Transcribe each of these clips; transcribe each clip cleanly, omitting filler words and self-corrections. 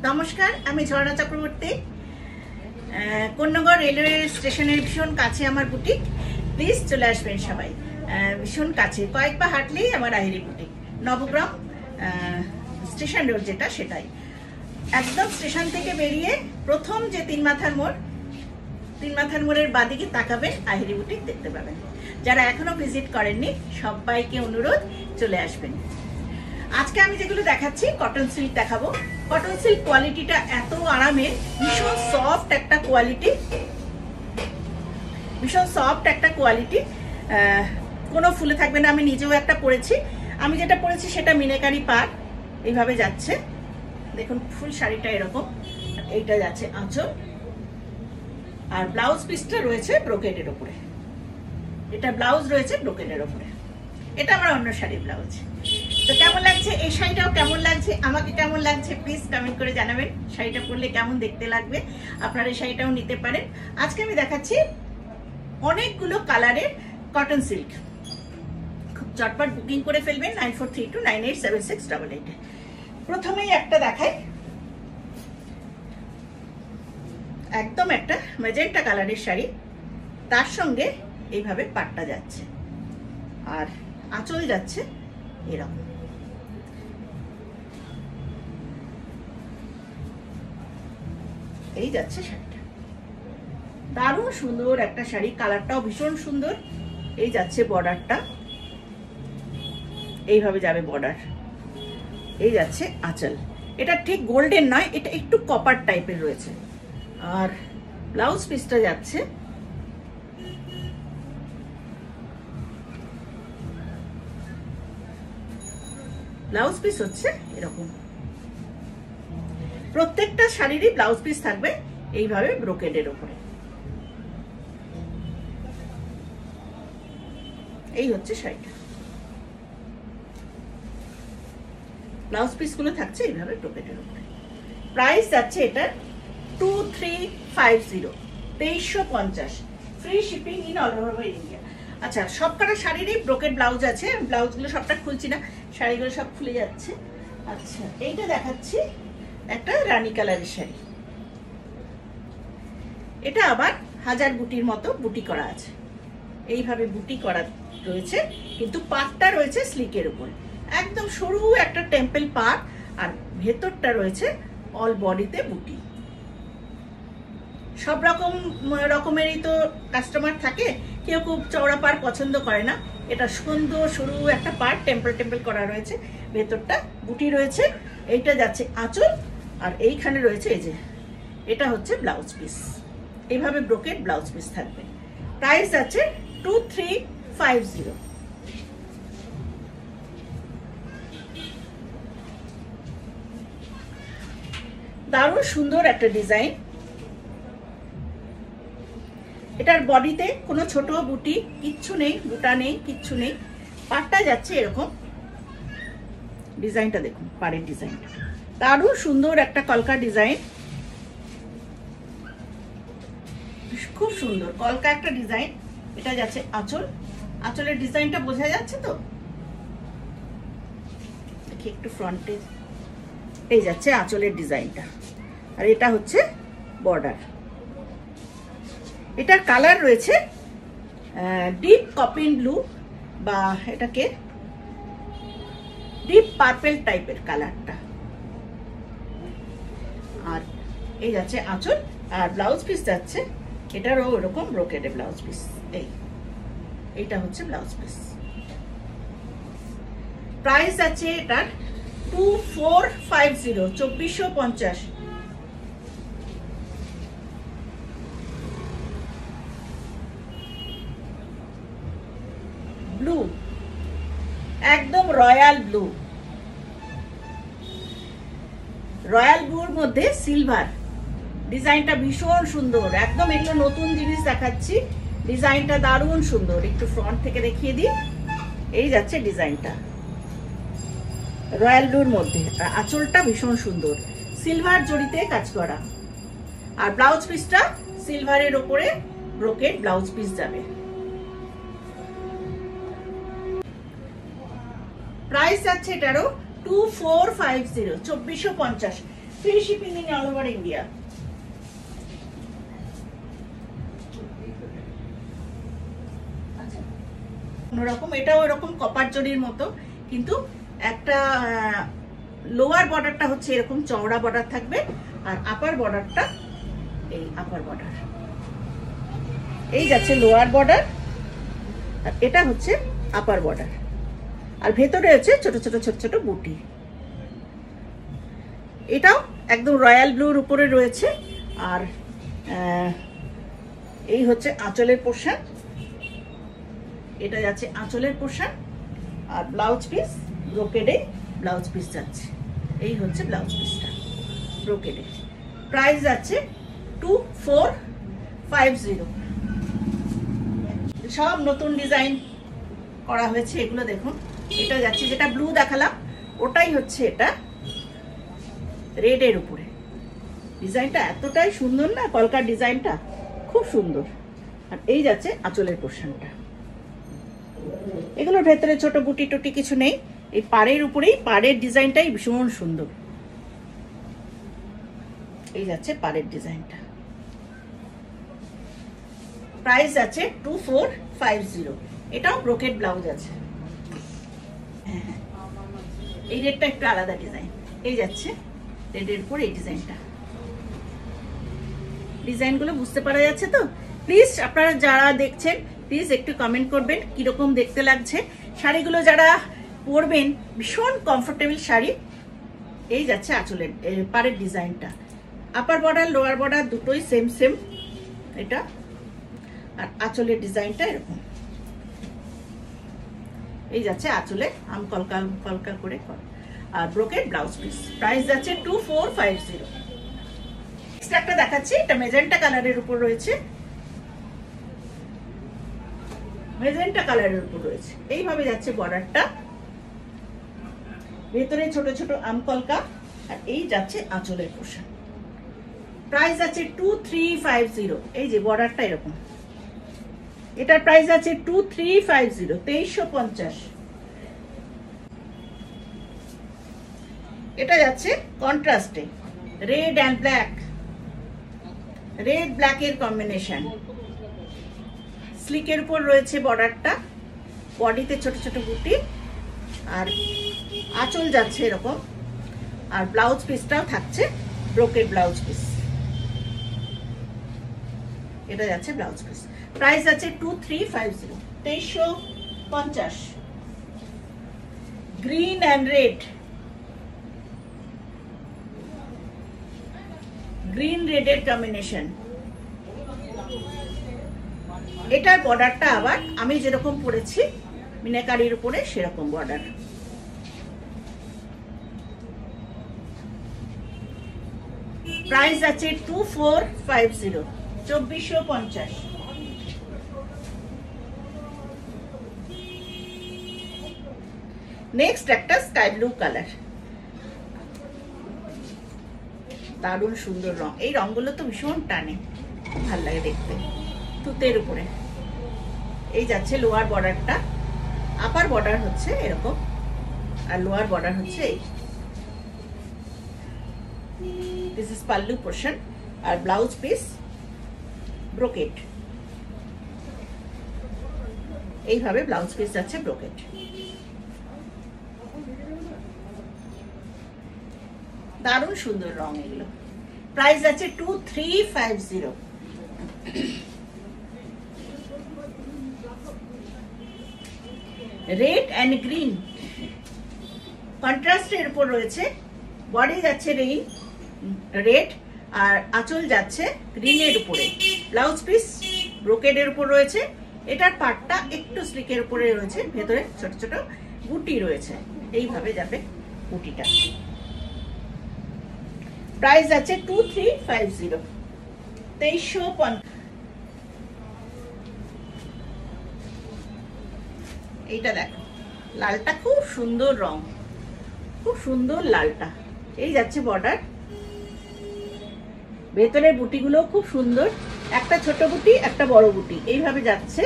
নমস্কার, আমি ঝর্ণা চক্রবর্তী। কোন্নগর রেলওয়ে স্টেশনের ভীষণ কাছে আমার বুটিক। প্লিজ চলে আসবেন সবাই, ভীষণ কাছে, কয়েকবার হাঁটলেই আমার Ahiri boutique. Nabagram station road যেটা, সেটাই একদম স্টেশন থেকে বেরিয়ে প্রথম যে তিন মাথার মোড়ের বাদিকে তাকাবেন, আহিরি বুটিক দেখতে পাবেন। যারা এখনো ভিজিট করেননি সবাইকে অনুরোধ, চলে আসবেন। আজকে আমি যেগুলো দেখাচ্ছি কটন সিল্ক দেখাবো। কটন সিল্ক কোয়ালিটিটা এত আরামের, ভীষণ সফট একটা কোয়ালিটি, কোনো ফুলে থাকবে না। আমি নিজেও একটা পরেছি, আমি যেটা পরেছি সেটা মিনাকারি পাড়, এইভাবে যাচ্ছে। দেখুন ফুল শাড়িটা এরকম, এইটা যাচ্ছে আঁচল, আর ব্লাউজ পিসটা রয়েছে ব্রোকেডের ওপরে। এটা ব্লাউজ রয়েছে ব্রোকেডের ওপরে, এটা আমার অন্য শাড়ির ব্লাউজ। তো কেমন লাগছে এই শাড়িটাও, কেমন লাগছে আমাকে, কেমন লাগছে প্লিজ কমেন্ট করে জানাবেন। শাড়িটা পরলে কেমন দেখতে লাগবে, আপনারা এই শাড়িটাও নিতে পারেন। আজকে আমি দেখাচ্ছি অনেকগুলো কালারের কটন সিল্ক। খুব চটপট বুকিং করে ফেলবেন 9432987688। প্রথমেই একটা দেখাই, একদম একটা ম্যাজেন্টা কালারের শাড়ি, তার সঙ্গে এইভাবে পাটটা যাচ্ছে আর আঁচল যাচ্ছে এরকম। এই যাচ্ছে শাড়িটা, দারুণ সুন্দর একটা শাড়ি, কালারটাও ভীষণ সুন্দর। এই যাচ্ছে বর্ডারটা, এইভাবে যাবে বর্ডার। এই যাচ্ছে আঁচল, এটা ঠিক গোল্ডেন নয়, এটা একটু কপার টাইপের রয়েছে। আর ব্লাউজ পিসটা যাচ্ছে ব্লাউজ পিস হচ্ছে এরকম। প্রত্যেকটা শাড়িরই ব্লাউজ পিস থাকবে এইভাবে ব্রোকেডের উপরে। এই হচ্ছে শাড়িটা, ব্লাউজ পিস গুলো থাকছে এইভাবে ব্রোকেডের উপরে। প্রাইস যাচ্ছে এটা 2350, 2350, free shipping in all over India. আচ্ছা, সবকটা শাড়িরই ব্রোকেড ব্লাউজ আছে, ব্লাউজগুলো সবটা খুলছি না, শাড়িগুলো সব খুলে যাচ্ছে। আচ্ছা, এইটা দেখাচ্ছি একটা রানী কালারের শাড়ি। এটা আবার হাজার বুটির মতো বুটি করা আছে, এইভাবে বুটি করা রয়েছে, কিন্তু পাটটা রয়েছে স্লিকের উপর, একদম সরু একটা টেম্পল পাট, আর ভেতরটা রয়েছে অল বডিতে বুটি। সব রকমেরই তো কাস্টমার থাকে, কেউ খুব চওড়া পাড় পছন্দ করে না। এটা সুন্দর সরু একটা পাড়, টেম্পল করা রয়েছে, ভেতরটা বুটি রয়েছে। এইটা যাচ্ছে আঁচল, আর এইখানে রয়েছে এই যে, এটা হচ্ছে ব্লাউজ পিস, এইভাবে ব্রোকেড ব্লাউজ পিস থাকবে। প্রাইস আছে 2350। দারুণ সুন্দর একটা ডিজাইন। এটার বডিতে কোনো ছোট বুটি কিচ্ছু নেই, বুটা নেই, কিচ্ছু নেই। পাড়টা যাচ্ছে এরকম, ডিজাইনটা দেখুন, পাড়ের ডিজাইনটা দারুণ সুন্দর একটা কলকা ডিজাইন, খুব সুন্দর কলকা একটা ডিজাইন। এটা যাচ্ছে আঁচল, আঁচলের ডিজাইনটা বোঝা যাচ্ছে তো, দেখি একটু ফ্রন্টে। এই যাচ্ছে আঁচলের ডিজাইনটা, আর এটা হচ্ছে বর্ডার। এটার কালার রয়েছে ডিপ কপিন ব্লু, বা এটাকে ডিপ পার্পল টাইপের কালারটা। আর এই যাচ্ছে আঁচল, আর ব্লাউজ পিস যাচ্ছে এটারও ওরকম ব্রোকেডে ব্লাউজ পিস। এইটা হচ্ছে ব্লাউজ পিস। প্রাইস আছে এটার 2450, 2450। ব্লু, একদম রয়্যাল ব্লু, রয়্যাল ব্লুর মধ্যে সিলভার, ডিজাইনটা ভীষণ সুন্দর, একদম এগুলো নতুন জিনিস দেখাচ্ছি। ডিজাইনটা দারুণ সুন্দর, একটু ফ্রন্ট থেকে দেখিয়ে দিই। এই যাচ্ছে ডিজাইনটা রয়্যাল ব্লুর মধ্যে, আর আঁচলটা ভীষণ সুন্দর, সিলভার জড়িতে কাজ করা, আর ব্লাউজ পিসটা সিলভারের ওপরে ব্রোকেড ব্লাউজ পিস যাবে। প্রাইস যাচ্ছে এটারও 2450, 2450, free shipping in all over India. অন্যরকম, এটাও এরকম কপার জরির মতো, কিন্তু একটা লোয়ার বর্ডারটা হচ্ছে এরকম চওড়া বর্ডার থাকবে, আর আপার বর্ডারটা এই আপার বর্ডার, এই যাচ্ছে লোয়ার বর্ডার, আর এটা হচ্ছে আপার বর্ডার, আর ভেতরে হচ্ছে ছোট ছোট ছোট ছোট বুটি। এটাও একদম রয়্যাল ব্লুর উপরে রয়েছে, আর এই হচ্ছে আঁচলের পোর্শন, এটা যাচ্ছে আঁচলের পোর্শন, আর ব্লাউজ পিস ব্রোকেডে ব্লাউজ পিস যাচ্ছে, এই হচ্ছে ব্লাউজ পিসটা ব্রোকেডে। প্রাইস যাচ্ছে 2450। সব নতুন ডিজাইন করা হয়েছে এগুলো দেখুন। এটা যাচ্ছে, যেটা ব্লু দেখালাম ওটাই হচ্ছে এটা রেডের উপরে। ডিজাইনটা এতটাই সুন্দর না, কলকার ডিজাইনটা খুব সুন্দর। আর এই যাচ্ছে আঁচলের পোর্শনটা, এগুলোর ভেতরে ছোট বুটি টুটি কিছু নেই, এই পাড়ের উপরেই, পাড়ের ডিজাইনটাই ভীষণ সুন্দর। এই যাচ্ছে পাড়ের ডিজাইনটা। প্রাইস আছে 2450। এটাও ব্রোকেড ব্লাউজ আছে। এই রেডটা একটু আলাদা ডিজাইন, এই যাচ্ছে রেডের উপর এই ডিজাইনটা। ডিজাইনগুলো বুঝতে পারা যাচ্ছে তো? প্লিজ আপনারা যারা দেখছেন প্লিজ একটু কমেন্ট করবেন কিরকম দেখতে লাগছে। শাড়িগুলো যারা পরবেন ভীষণ কমফোর্টেবল শাড়ি। এই যাচ্ছে আঁচলের পাড়ের ডিজাইনটা, আপার বর্ডার লোয়ার বর্ডার দুটোই সেম সেম এটা, আর আঁচলের ডিজাইনটা এরকম। এই যাচ্ছে আঁচলে আম কলকা কলকা করে, আর ব্রোকেড ব্লাউজ পিস। প্রাইস যাচ্ছে 2450। নেক্সট একটা দেখাচ্ছি, এটা মেজেন্টা কালারের উপর রয়েছে, মেজেন্টা কালারের উপর রয়েছে। এইভাবে যাচ্ছে বর্ডারটা, ভেতরে ছোট ছোট আম কলকা, আর এই যাচ্ছে আঁচলের পোর্শন। প্রাইস আছে 2350। এই যে বর্ডারটা এরকম, এটার প্রাইস আছে 2350, 2350। এটা যাচ্ছে কন্ট্রাস্টে, red and black, red black এর কম্বিনেশন। স্লিকের উপর রয়েছে বর্ডারটা, বডিতে ছোট ছোট বুটি, আর আঁচল যাচ্ছে এরকম, আর ব্লাউজ পিসটাও থাকছে ব্রোকেড ব্লাউজ পিস। এটা যাচ্ছে ব্লাউজ পিস। প্রাইস আছে 2350, 2350। গ্রিন অ্যান্ড রেড, গ্রিন রেডের কম্বিনেশন। এটার বর্ডারটা আবার আমি যেরকম পরেছি মিনাকারির উপরে সেরকম বর্ডার। প্রাইস আছে 2450, 2450। নেক্সট একটা স্কাই ব্লু কালার, দারুণ সুন্দর রং। এই রংগুলো তো ভীষণ টানে, ভাল লাগে দেখতে। তুতের উপরে এই যাচ্ছে লোয়ার বর্ডারটা, আপার বর্ডার হচ্ছে এরকম, আর লোয়ার বর্ডার হচ্ছে এই। দিস ইজ পাল্লু পোর্শন, আর ব্লাউজ পিস ব্রোকেট। এইভাবে ব্লাউজ পিস যাচ্ছে ব্রোকেট। দারুণ সুন্দর রং এগুলো। প্রাইস আছে 2350। রেড অ্যান্ড গ্রিন কন্ট্রাস্টের উপর রয়েছে, বডি যাচ্ছে রেড, আর আঁচল যাচ্ছে গ্রিনের উপরে, ব্লাউজ পিস ব্রোকেডের উপর রয়েছে। এটার পাটটা একটু স্লিকের উপরে রয়েছে, ভেতরে ছোট ছোট বুটি রয়েছে, এইভাবে যাবে বুটিটা। প্রাইস আছে 2350, 2350। এইটা দেখো, লালটা খুব সুন্দর রং, খুব সুন্দর লালটা। এই যাচ্ছে বর্ডার, ভেতরের বুটিগুলো খুব সুন্দর, একটা ছোট বুটি একটা বড় বুটি এইভাবে যাচ্ছে।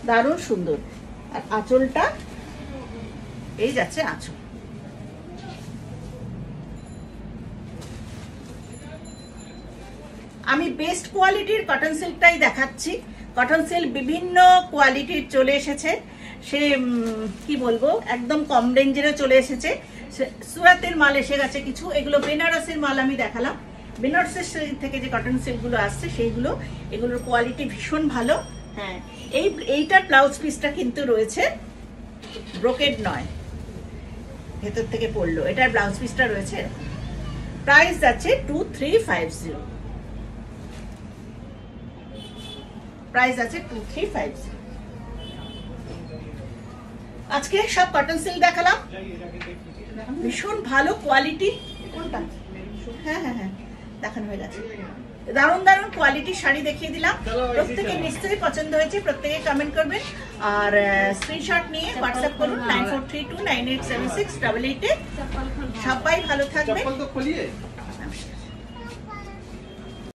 দারুণ সুন্দর। আর আঁচলটা এই যাচ্ছে আঁচল। আমি বেস্ট কোয়ালিটির কটন সিল্কটাই দেখাচ্ছি। কটন সিল্ক বিভিন্ন কোয়ালিটির চলে এসেছে, সে কি বলবো একদম কম রেঞ্জেরও চলে এসেছে। সুরাতের মাল এসে গেছে কিছু, এগুলো বেনারসের মাল আমি দেখালাম। বেনারসের থেকে যে কটন সিল্কগুলো আসছে সেইগুলো, এগুলোর কোয়ালিটি ভীষণ ভালো। হ্যাঁ, এইটার ব্লাউজ পিসটা কিন্তু রয়েছে ব্রোকেড নয়, ভেতর থেকে পড়লো। এটার ব্লাউজ পিসটা রয়েছে, প্রাইস আছে 2350, প্রাইস আছে 2350। আজকে সব কটন সিল্ক দেখালাম, ভীষণ ভালো কোয়ালিটি। কোনটা? হ্যাঁ হ্যাঁ হ্যাঁ, দেখানো হয়ে গেছে। দারুণ দারুণ কোয়ালিটির শাড়ি দেখিয়ে দিলাম, প্রত্যেকে নিশ্চয়ই পছন্দ হয়েছে। প্রত্যেকে কমেন্ট করবেন আর স্ক্রিনশট নিয়ে হোয়াটসঅ্যাপ করুন 9432987688। সবাই ভালো থাকবে।